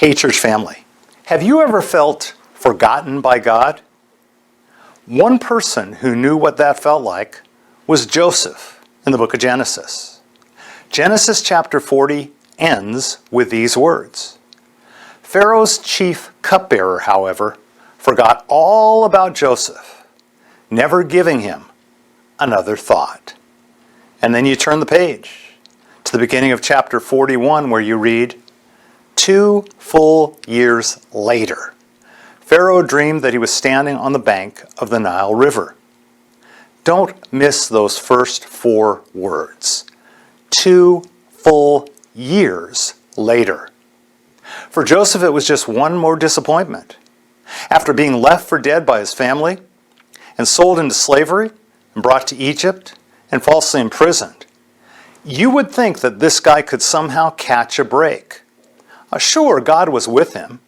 Hey, church family, have you ever felt forgotten by God? One person who knew what that felt like was Joseph in the book of Genesis. Genesis chapter 40 ends with these words. Pharaoh's chief cupbearer, however, forgot all about Joseph, never giving him another thought. And then you turn the page to the beginning of chapter 41 where you read, 2 full years later, Pharaoh dreamed that he was standing on the bank of the Nile River. Don't miss those first 4 words. 2 full years later. For Joseph, it was just one more disappointment. After being left for dead by his family and sold into slavery and brought to Egypt and falsely imprisoned, you would think that this guy could somehow catch a break. Sure, God was with him.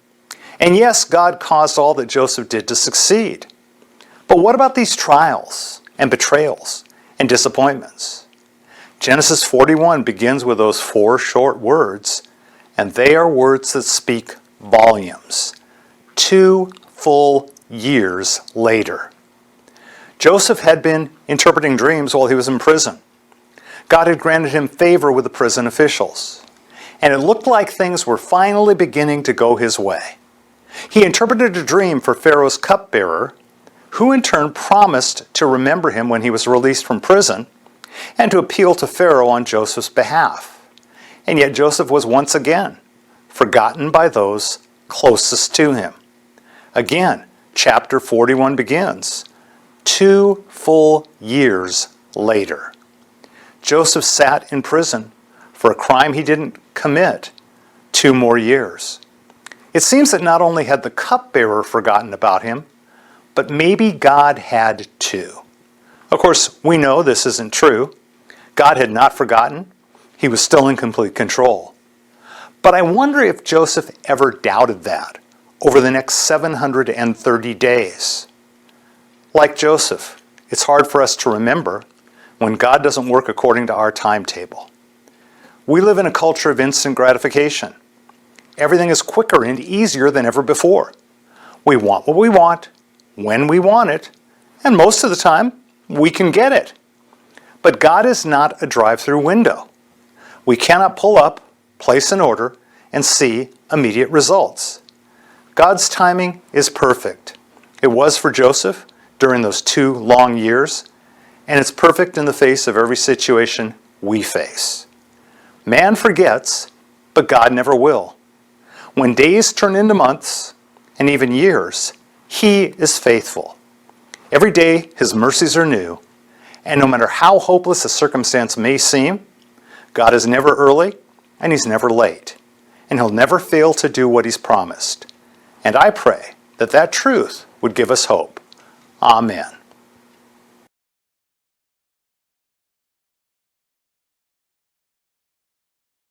And yes, God caused all that Joseph did to succeed. But what about these trials and betrayals and disappointments? Genesis 41 begins with those 4 short words, and they are words that speak volumes. 2 full years later. Joseph had been interpreting dreams while he was in prison. God had granted him favor with the prison officials. And it looked like things were finally beginning to go his way. He interpreted a dream for Pharaoh's cupbearer, who in turn promised to remember him when he was released from prison, and to appeal to Pharaoh on Joseph's behalf. And yet Joseph was once again forgotten by those closest to him. Again, chapter 41 begins, 2 full years later. Joseph sat in prison for a crime he didn't commit 2 more years. It seems that not only had the cupbearer forgotten about him, but maybe God had too. Of course, we know this isn't true. God had not forgotten. He was still in complete control. But I wonder if Joseph ever doubted that over the next 730 days. Like Joseph, it's hard for us to remember when God doesn't work according to our timetable. We live in a culture of instant gratification. Everything is quicker and easier than ever before. We want what we want, when we want it, and most of the time, we can get it. But God is not a drive-through window. We cannot pull up, place an order, and see immediate results. God's timing is perfect. It was for Joseph during those 2 long years, and it's perfect in the face of every situation we face. Man forgets, but God never will. When days turn into months, and even years, He is faithful. Every day, His mercies are new, and no matter how hopeless a circumstance may seem, God is never early, and He's never late, and He'll never fail to do what He's promised. And I pray that that truth would give us hope. Amen.